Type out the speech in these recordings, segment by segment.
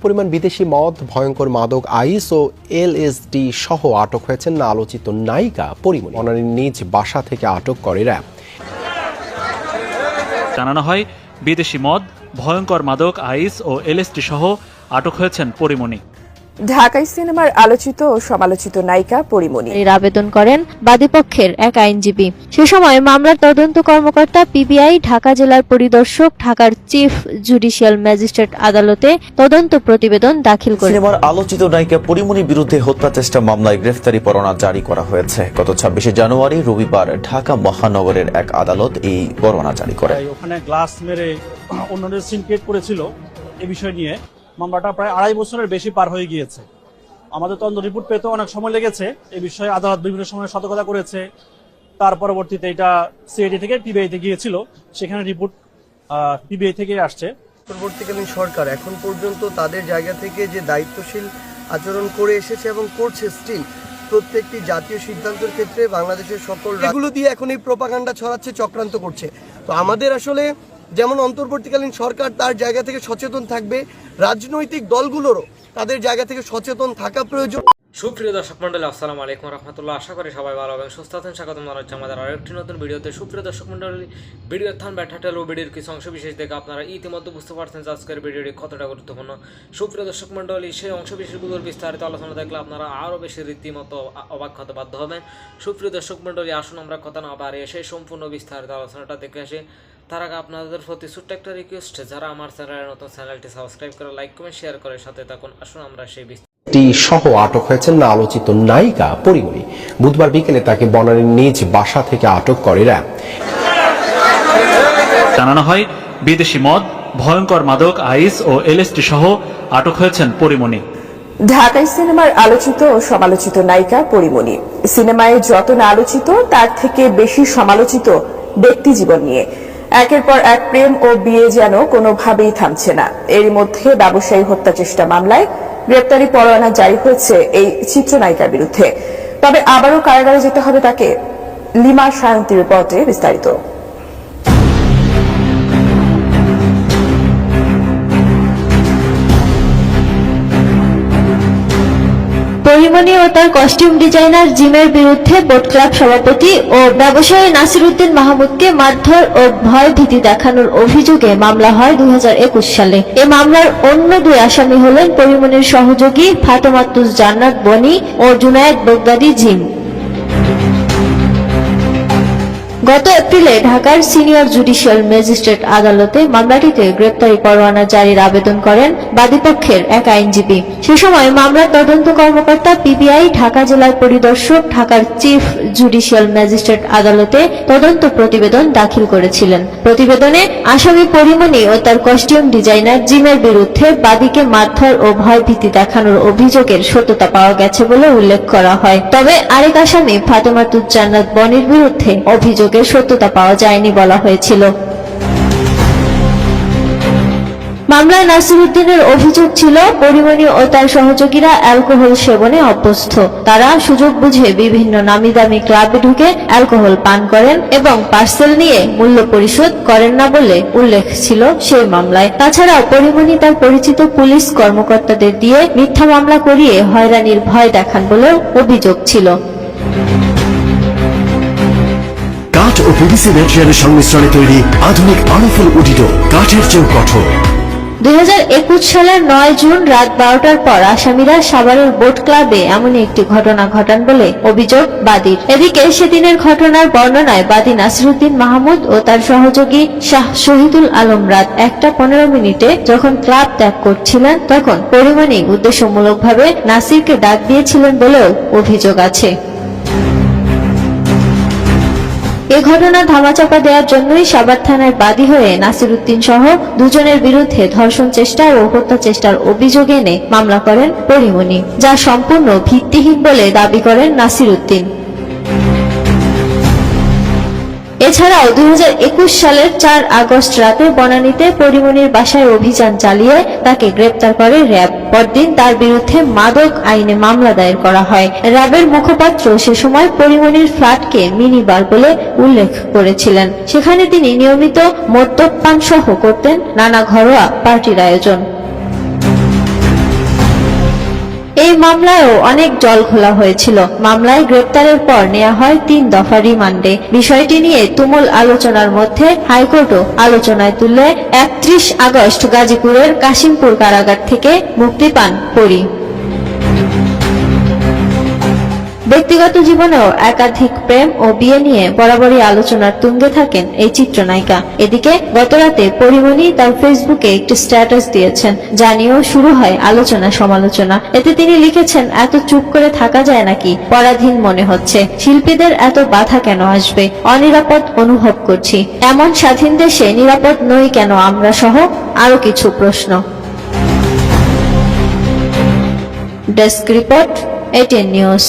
পরিমাণ বিদেশি মদ, ভয়ঙ্কর মাদক আইস ও এলএসডি সহ আটক হয়েছেন না আলোচিত নায়িকা পরিমণি। বনানীর নিজ বাসা থেকে আটক করে র্যাব। জানানো হয়, বিদেশি মদ, ভয়ঙ্কর মাদক আইস ও এলএসডি সহ আটক হয়েছেন পরিমণি। ঢাকাই সিনেমার আলোচিত ও সমালোচিত নায়িকা পরিমণি আবেদন করেন বাদীপক্ষের এক আইনজীবী। সে সময় মামলার তদন্ত কর্মকর্তা পিবিআই ঢাকা জেলার পরিদর্শক ঢাকার চিফ জুডিশিয়াল ম্যাজিস্ট্রেট আদালতে তদন্ত প্রতিবেদন দাখিল করেন। সিনেমার আলোচিত নায়িকা পরিমণির বিরুদ্ধে হত্যা চেষ্টা মামলায় গ্রেফতারি পরোয়ানা জারি করা হয়েছে। গত 26 জানুয়ারি রবিবার ঢাকা মহানগরের এক আদালত এই পরোয়ানা জারি করে। ওখানে গ্লাস মেরে অন্যদের সিন ক্রিয়েট করেছিল এই বিষয় নিয়ে মামলাটা প্রায় 2.5 বছরের বেশি পার হয়ে গিয়েছে। আমাদের তদন্ত রিপোর্ট পেতে অনেক সময় লেগেছে। এই বিষয়ে আদালত বিভিন্ন সময় সতর্কতা করেছে। তার পরবর্তীতে এটা সিআইডি থেকে পিবিআইতে গিয়েছিল, সেখানে রিপোর্ট পিবিআই থেকে আসছে। পরবর্তীকালীন সরকার এখন পর্যন্ত তাদের জায়গা থেকে যে দায়িত্বশীল আচরণ করে এসেছে এবং করছে, স্টিল প্রত্যেকটি জাতীয় সিদ্ধান্তের ক্ষেত্রে বাংলাদেশের সকল এগুলো দিয়ে এখন এই প্রোপাগান্ডা ছড়াচ্ছে, চক্রান্ত করছে। তো আমাদের আসলে যেমন অন্তর্বর্তীকালীন সরকার তার জায়গা থেকে সচেতন থাকবে, রাজনৈতিক দলগুলোরও তাদের জায়গা থেকে সচেতন থাকা প্রয়োজন। সুপ্রিয় দর্শক মন্ডলী, আসসালামু আলাইকুম রহমতুল্লাহ। আশা করি সবাই ভালো এবং সুস্থ আছেন। স্বাগতম জানাচ্ছি আমাদের আরেকটি নতুন ভিডিওতে। সুপ্রিয় দর্শক মন্ডলী, ভিডিওর থাম্বনেল, টাইটেল ও ভিডিওর কিছু অংশ বিশেষ দেখে আপনারা ইতিমধ্যে বুঝতে পারছেন যে আজকের ভিডিওটি কতটা গুরুত্বপূর্ণ। সুপ্রিয় দর্শক মন্ডলী, সেই অংশ বিশেষগুলোর বিস্তারিত আলোচনা দেখলে আপনারা আরও বেশি রীতিমতো অবাক হতে বাধ্য হবেন। সুপ্রিয় দর্শক মন্ডলী, আসুন আমরা কথা না বাড়িয়ে সেই সম্পূর্ণ বিস্তারিত আলোচনাটা দেখে আসি। তার আগে আপনাদের প্রতি ছোট্ট একটা রিকোয়েস্ট, যারা আমার চ্যানেলের নতুন, চ্যানেলটি সাবস্ক্রাইব করে লাইক কমেন্ট শেয়ার করে সাথে থাকুন। আসুন আমরা সেই সহ আটক হয়েছেন না আলোচিত নায়িকা পরিমণি। বুধবার বিকেলে তাকে বনানীর নিজ বাসা থেকে আটক করে র্যাব। জানানো হয়, বিদেশি মদ, ভয়ঙ্কর মাদক আইস ও এলএসডি সহ আটক হয়েছেন পরিমণি। ঢাকাই সিনেমার আলোচিত ও সমালোচিত নায়িকা পরিমণি। সিনেমায় যত না আলোচিত তার থেকে বেশি সমালোচিত ব্যক্তি জীবন নিয়ে একের পর এক প্রেম ও বিয়ে যেন কোনোভাবেই থামছে না। এরই মধ্যে ব্যবসায়ী হত্যা চেষ্টা মামলায় গ্রেপ্তারি পরোয়ানা জারি হয়েছে এই চিত্রনায়িকার বিরুদ্ধে। তবে আবারও কারাগারে যেতে হবে তাকে। লিমা সায়ন্তী রিপোর্টে বিস্তারিত। পরিমণি ও তার কস্টিউম ডিজাইনার জিমের বিরুদ্ধে বোট ক্লাব সভাপতি ও ব্যবসায়ী নাসিরউদ্দিন মাহমুদকে মারধর ও ভয় ভীতি দেখানোর অভিযোগে মামলা হয় 2021 সালে। এ মামলার অন্য দুই আসামি হলেন পরিমণির সহযোগী ফাতেমাতুজ জান্নাত বনি ও জুনায়েদ বাগদাদি জিম। গত এপ্রিলে ঢাকার সিনিয়র জুডিশিয়াল ম্যাজিস্ট্রেট আদালতে মামলাটিতে গ্রেপ্তারি পরোয়ানা জারির আবেদন করেন বাদীপক্ষের এক আইনজীবী। সে সময় মামলার তদন্ত কর্মকর্তা পিবিআই ঢাকা জেলার পরিদর্শক ঢাকার চিফ জুডিশিয়াল ম্যাজিস্ট্রেট আদালতে তদন্ত প্রতিবেদন দাখিল করেছিলেন। প্রতিবেদনে আসামি পরিমণি ও তার কস্টিউম ডিজাইনার জিমের বিরুদ্ধে বাদীকে মারধর ও ভয়ভীতি দেখানোর অভিযোগের সত্যতা পাওয়া গেছে বলে উল্লেখ করা হয়। তবে আরেক আসামি ফাতেমাতুজ জান্নাত বনির বিরুদ্ধে অভিযোগের সত্যতা পাওয়া যায়নি বলা হয়েছিল। মামলায় নাসিরউদ্দিনের অভিযোগ ছিল, পরিমণি ও তার সহযোগীরা অ্যালকোহল সেবনে অভ্যস্ত। তারা সুযোগ বুঝে বিভিন্ন নামি দামি ক্লাবে ঢুকে অ্যালকোহল পান করেন এবং পার্সেল নিয়ে মূল্য পরিশোধ করেন না বলে উল্লেখ ছিল সেই মামলায়। তাছাড়াও পরিমণি তার পরিচিত পুলিশ কর্মকর্তাদের দিয়ে মিথ্যা মামলা করিয়ে হয়রানির ভয় দেখান বলেও অভিযোগ ছিল। কাঠ ও পিভিসি ম্যাটেরিয়ালের সংমিশ্রণে তৈরি আধুনিক আনফুল উডিডো, কাঠের চেয়েও কঠোর। 2021 সালের 9 জুন রাত 12টার পর আসামিরা সাভারের বোট ক্লাবে এমনই একটি ঘটনা ঘটান বলে অভিযোগ বাদীর। এদিকে সেদিনের ঘটনার বর্ণনায় বাদী নাসিরউদ্দিন মাহমুদ ও তার সহযোগী শাহ শহীদুল আলম রাত 1:15 যখন ক্লাব ত্যাগ করছিলেন তখন পরিমণি উদ্দেশ্যমূলকভাবে নাসিরকে ডাক দিয়েছিলেন বলেও অভিযোগ আছে। এ ঘটনা ধামাচাপা দেওয়ার জন্যই সাভার থানায় বাদী হয়ে নাসিরউদ্দিন সহ দুজনের বিরুদ্ধে ধর্ষণ চেষ্টা ও হত্যা চেষ্টার অভিযোগ এনে মামলা করেন পরিমণি, যা সম্পূর্ণ ভিত্তিহীন বলে দাবি করেন নাসিরউদ্দিন। এছাড়াও 2021 সালের 4 আগস্ট রাতে বনানীতে পরিমণির বাসায় অভিযান চালিয়ে তাকে গ্রেপ্তার করে র্যাব। পরদিন তার বিরুদ্ধে মাদক আইনে মামলা দায়ের করা হয়। র্যাবের মুখপাত্র সে সময় পরিমণির ফ্ল্যাটকে মিনি বার বলে উল্লেখ করেছিলেন। সেখানে তিনি নিয়মিত মদ্যপান সহ করতেন নানা ঘরোয়া পার্টির আয়োজন। এই মামলায়ও অনেক জল খোলা হয়েছিল। মামলায় গ্রেপ্তারের পর নেওয়া হয় 3 দফা রিমান্ডে। বিষয়টি নিয়ে তুমুল আলোচনার মধ্যে হাইকোর্টও আলোচনায় তুলে 31 আগস্ট গাজীপুরের কাশিমপুর কারাগার থেকে মুক্তি পান পরী। ব্যক্তিগত জীবনেও একাধিক প্রেম ও বিয়ে নিয়ে বরাবরই আলোচনার তুঙ্গে থাকেন এই চিত্রনায়িকা। এদিকে গতরাতে পরীমণি তার ফেসবুকে একটি স্ট্যাটাস দিয়েছেন, যা নিয়েও শুরু হয় আলোচনা সমালোচনা। এতে তিনি লিখেছেন, এত চুপ করে থাকা যায় নাকি, পরাধীন মনে হচ্ছে, শিল্পীদের এত বাধা কেন আসবে, অনিরাপদ অনুভব করছি, এমন স্বাধীন দেশে নিরাপদ নই কেন আমরা সহ আরো কিছু প্রশ্ন। Desk report, ATN news.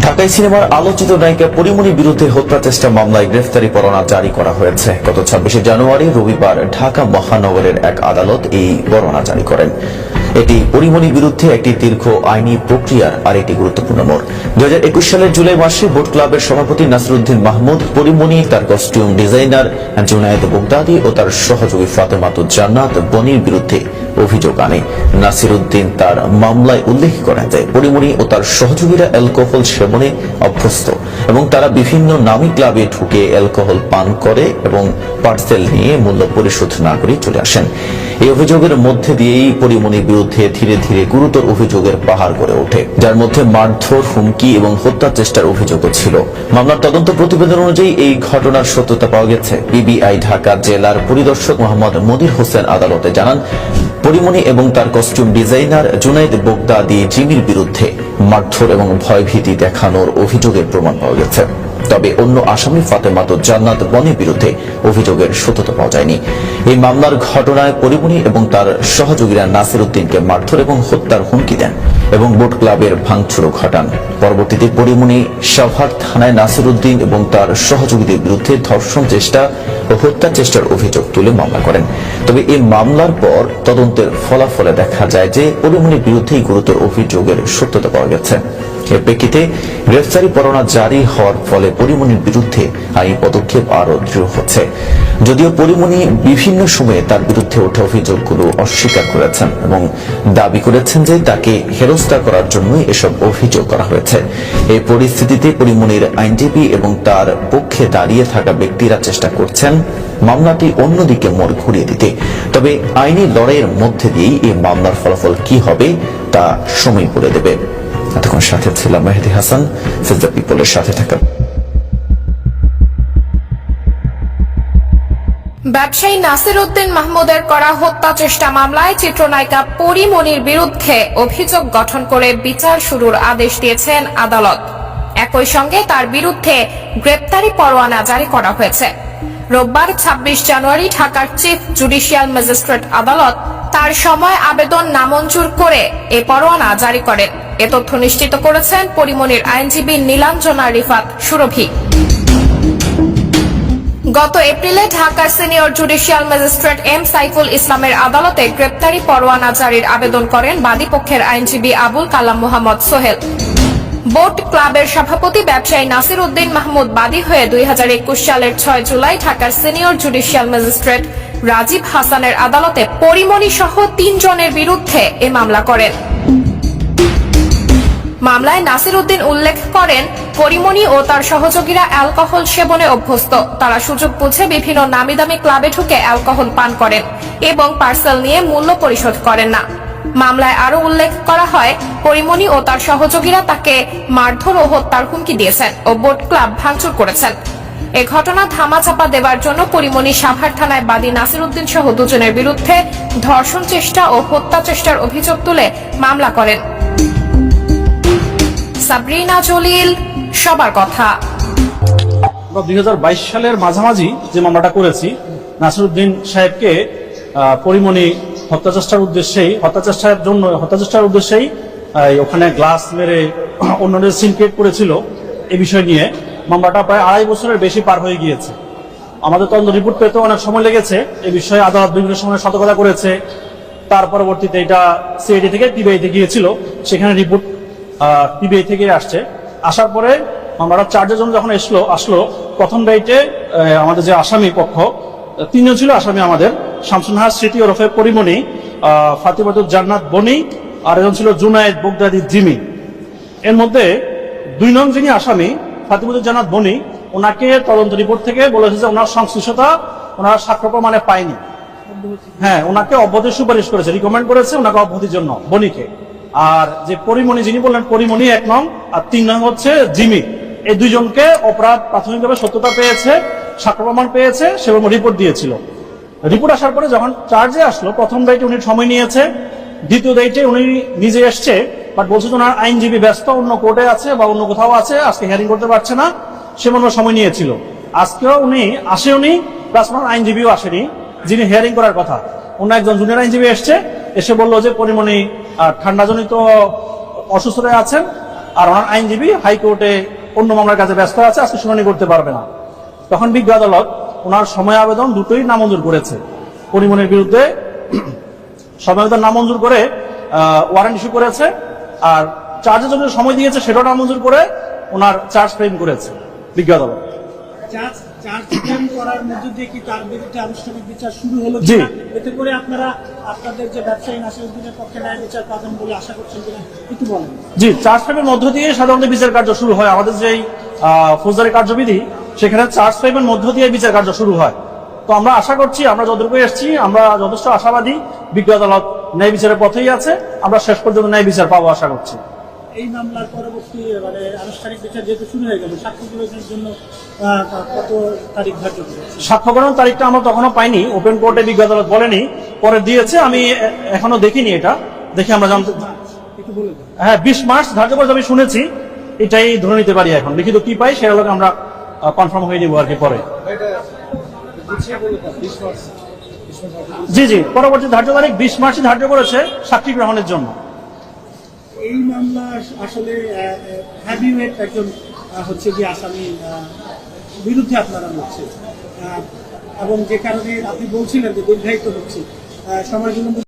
ঢাকায় সিনেমার আলোচিত নায়িকা পরীমণির বিরুদ্ধে হত্যা চেষ্টা মামলায় গ্রেফতারি পরোয়ানা জারি করা হয়েছে। গত 26 জানুয়ারি রবিবার ঢাকা মহানগরের এক আদালত এই পরোয়ানা জারি করেন। এটি পরীমণির বিরুদ্ধে একটি দীর্ঘ আইনি প্রক্রিয়ার আরেকটি গুরুত্বপূর্ণ মোড়। 2021 সালের জুলাই মাসে বোট ক্লাবের সভাপতি নাসিরউদ্দিন মাহমুদ, পরীমণি, তার কস্টিউম ডিজাইনার জুনায়েদ বুগদাদি ও তার সহযোগী ফাতেমাতুজ জান্নাত বনির বিরুদ্ধে অভিযোগ আনে। নাসিরউদ্দিন তার মামলায় উল্লেখ করেন যে পরীমণি ও তার সহযোগীরা অ্যালকোহল সেবনে অভ্যস্ত এবং তারা বিভিন্ন নামী ক্লাবে ঢুকে অ্যালকোহল পান করে এবং পার্সেল নিয়ে মূল্য পরিশোধ না করে চলে আসেন। এই অভিযোগের মধ্যে দিয়েই পরীমণির বিরুদ্ধে ধীরে ধীরে গুরুতর অভিযোগের পাহাড় গড়ে ওঠে, যার মধ্যে মারধর, হুমকি এবং হত্যা চেষ্টার অভিযোগও ছিল। মামলার তদন্ত প্রতিবেদন অনুযায়ী এই ঘটনার সত্যতা পাওয়া গেছে। পিবিআই ঢাকা জেলার পরিদর্শক মোহাম্মদ মনির হোসেন আদালতে জানান, পরীমণি এবং তার কস্টিউম ডিজাইনার জুনায়েদ বুগদাদি জিমির বিরুদ্ধে মারধর এবং ভয়ভীতি দেখানোর অভিযোগের প্রমাণ পাওয়া গেছে। তবে অন্য আসামি ফাতেমাতুজ জান্নাত বনির বিরুদ্ধে অভিযোগের সত্যতা পাওয়া যায়নি। এই মামলার ঘটনায় পরীমণি এবং তার সহযোগীরা নাসিরউদ্দিনকে মারধর এবং হত্যার হুমকি দেন এবং বোট ক্লাবের ভাঙচুরও ঘটান। পরবর্তীতে পরীমণি সাভার থানায় নাসিরউদ্দিন এবং তার সহযোগীদের বিরুদ্ধে ধর্ষণ চেষ্টা ও হত্যা চেষ্টার অভিযোগ তুলে মামলা করেন। তবে এই মামলার পর তদন্তের ফলাফলে দেখা যায় যে পরীমণির বিরুদ্ধেই গুরুতর অভিযোগের সত্যতা পাওয়া গেছে। এর প্রেক্ষিতে গ্রেফতারি পরোয়ানা জারি হওয়ার ফলে পরীমণির বিরুদ্ধে আইনি পদক্ষেপ আরো দৃঢ় হচ্ছে। যদিও পরীমণি বিভিন্ন সময়ে তার বিরুদ্ধে ওঠা অভিযোগগুলো অস্বীকার করেছেন এবং দাবি করেছেন যে তাকে হেনস্থা করার জন্যই এসব অভিযোগ করা হয়েছে। এই পরিস্থিতিতে পরীমণির আইনজীবী এবং তার পক্ষে দাঁড়িয়ে থাকা ব্যক্তিরা চেষ্টা করছেন মামলাটি অন্যদিকে মোড় ঘুরিয়ে দিতে। তবে আইনি লড়াইয়ের মধ্যে দিয়েই এই মামলার ফলাফল কি হবে তা সময় বলে দেবে। এতক্ষণ সাথে ছিলাম মেহেদি হাসান, ফেস দ্য পিপলের সাথে থাকা। ব্যবসায়ী নাসিরউদ্দিন মাহমুদের করা হত্যা চেষ্টা মামলায় চিত্রনায়িকা পরীমণির বিরুদ্ধে অভিযোগ গঠন করে বিচার শুরুর আদেশ দিয়েছেন আদালত। একই সঙ্গে তার বিরুদ্ধে গ্রেপ্তারি পরোয়ানা জারি করা হয়েছে। রোববার 26 জানুয়ারি ঢাকার চিফ জুডিশিয়াল ম্যাজিস্ট্রেট আদালত তার সময় আবেদন নামঞ্জুর করে এ পরোয়ানা জারি করেন। এ তথ্য নিশ্চিত করেছেন পরীমণির আইনজীবী নীলাঞ্জনা রিফাত সুরভি। গত এপ্রিলে ঢাকার senior judicial magistrate M Saiful ইসলামের আদালতে গ্রেপ্তারি পরোয়ানা জারির আবেদন করেন বাদীপক্ষের আইনজীবী আবুল কালাম মোহাম্মদ সোহেল। বোট ক্লাবের সভাপতি ব্যবসায়ী নাসিরউদ্দিন মাহমুদ বাদী হয়ে 2021 সালের 6 জুলাই ঢাকার সিনিয়র জুডিশিয়াল ম্যাজিস্ট্রেট রাজীব হাসানের আদালতে পরীমণি সহ 3 জনের বিরুদ্ধে এ মামলা করেন। মামলায় নাসিরউদ্দিন উল্লেখ করেন, পরীমণি ও তার সহযোগীরা অ্যালকোহল সেবনে অভ্যস্ত। তারা সুযোগ বুঝে বিভিন্ন নামিদামি ক্লাবে ঢুকে অ্যালকোহল পান করেন এবং পার্সেল নিয়ে মূল্য পরিশোধ করেন না। মামলায় আরো উল্লেখ করা হয়, পরীমণি ও তার সহযোগীরা তাকে মারধর ও হত্যার হুমকি দিয়েছেন ও বোট ক্লাব ভাঙচুর করেছেন। এ ঘটনা ধামাচাপা দেওয়ার জন্য পরীমণি সাভার থানায় বাদী নাসিরউদ্দিন সহ 2 জনের বিরুদ্ধে ধর্ষণ চেষ্টা ও হত্যা চেষ্টার অভিযোগ তুলে মামলা করেন। সাবরিনা জলিল, সবার কথা। 2022 সালের মাঝামাঝি যে মামলাটা করেছি, নাসিরউদ্দিন সাহেবকে পরীমণি হত্যা চেষ্টার উদ্দেশ্যেই ওখানে গ্লাস মেরে অন্যদের সিন ক্রিয়েট করেছিল। এই বিষয় নিয়ে মামলাটা প্রায় 2.5 বছরের বেশি পার হয়ে গিয়েছে। আমাদের তদন্ত রিপোর্ট পেতে অনেক সময় লেগেছে। এই বিষয়ে আদালত বিভিন্ন সময় সতর্কতা করেছে। তার পরবর্তীতে এটা সিআইডি থেকে পিবিআইতে গিয়েছিল, সেখানে রিপোর্ট পিবিআই থেকে আসার পরে মামলাটা চার্জের জন্য যখন আসলো প্রথম রাইটে আমাদের যে আসামি পক্ষ 3 জন ছিল আসামি আমাদের, শামসুন নাহার স্মৃতি ওরফে পরীমণি, ফাতেমাতুজ জান্নাত বনি আর একজন ছিল জুনায়েদ, বগদাদি, জিমি। এর মধ্যে 2 নং যিনি আসামি ফাতিমুজ্জানাত বনি, ওনাকে তদন্ত রিপোর্ট থেকে বলেছে যে ওনার সংশ্লিষ্টতা ওনার সাক্ষ্য প্রমাণে পায়নি। হ্যাঁ, ওনাকে অব্যাহতির সুপারিশ করেছে, রিকমেন্ড করেছে ওনাকে অব্যাহতির জন্য বনিকে। আর যে পরিমণি যিনি বললেন, পরিমণি 1 নং, আর 3 নং হচ্ছে জিমি। এই 2 জনকে অপরাধ প্রাথমিকভাবে সত্যতা পেয়েছে, সাক্ষ্য প্রমাণ পেয়েছে, সেরকম রিপোর্ট দিয়েছিল। রিপোর্ট আসার পরে যখন চার্জে আসলো, প্রথম দায়িত্বে উনি সময় নিয়েছে, দ্বিতীয় দায়িত্বে উনি নিজে এসছে, বাট বলছে যে ওনার আইনজীবী ব্যস্ত, অন্য কোর্টে আছে বা অন্য কোথাও আছে, আজকে হিয়ারিং করতে পারছে না, সে মনে সময় নিয়েছিল। আজকেও উনি আসেনি, প্লাস ওনার আইনজীবীও আসেনি যিনি হিয়ারিং করার কথা। অন্য একজন জুনিয়র আইনজীবী এসছে, এসে বললো যে পরিমণি ঠান্ডাজনিত অসুস্থতায় আছেন, আর ওনার আইনজীবী হাইকোর্টে অন্য মামলার কাজে ব্যস্ত আছে, আজকে শুনানি করতে পারবে না। তখন বিজ্ঞ আদালত ওনার সময় আবেদন দুটোই নামঞ্জুর করেছে। পরিমণির বিরুদ্ধে সময় আবেদন নামঞ্জুর করে ওয়ারেন্ট ইস্যু করেছে, আর চার্জের জন্য সময় দিয়েছে সেটাও নামঞ্জুর করে ওনার চার্জ ফ্রেম করেছে বিজ্ঞ আদালত। করার মধ্য দিয়ে কি তার বিরুদ্ধে আনুষ্ঠানিক বিচার শুরু হলো? জি। এতে করে আপনারা আপনাদের যে ব্যবসায়ী নাসিরউদ্দিনের পক্ষে ন্যায় বিচার পাবেন বলে আশা করছেন কিনা একটু বলেন। জি, চার্জ ফ্রেমের মধ্য দিয়ে সাধারণত বিচার কার্য শুরু হয়। আমাদের যে ফৌজদারি কার্যবিধি, সেখানে চার্জ ফ্রেমের মধ্য দিয়ে বিচার কার্য শুরু হয়। তো আমরা আশা করছি, আমরা যতটুকু এসেছি, আমরা যথেষ্ট আশাবাদী বিজ্ঞ আদালত ন্যায় বিচারের পথেই আছে, আমরা শেষ পর্যন্ত ন্যায় বিচার পাবো আশা করছি। এই মামলার পরবর্তী আনুষ্ঠানিক বিচার যেহেতু শুরু হয়ে গেল, সাক্ষ্য গ্রহণের জন্য কত তারিখ ধার্য করেছে? সাক্ষ্য গ্রহণ তারিখটা আমরা তখনও পাইনি, ওপেন কোর্টে বিজ্ঞ আদালত বলেনি, পরে দিয়েছে। আমি এখনো দেখিনি, এটা দেখে আমরা জানতে। হ্যাঁ, 20 মার্চ ধার্য করেছে আমি শুনেছি, এটাই ধরে নিতে পারি। এখন লিখিত কি পাই সেটা লোক আমরা কনফার্ম হয়ে নিব আর কি পরে। জি জি, পরবর্তী ধার্য তারিখ 20 মার্চই ধার্য করেছে সাক্ষী গ্রহণের জন্য। এই মামলা আসলে হ্যাভিওয়েট একজন হচ্ছে যে আসামি বিরুদ্ধে আপনারা লড়ছে, এবং যে কারণে আপনি বলছিলেন যে দীর্ঘায়িত হচ্ছে সময়।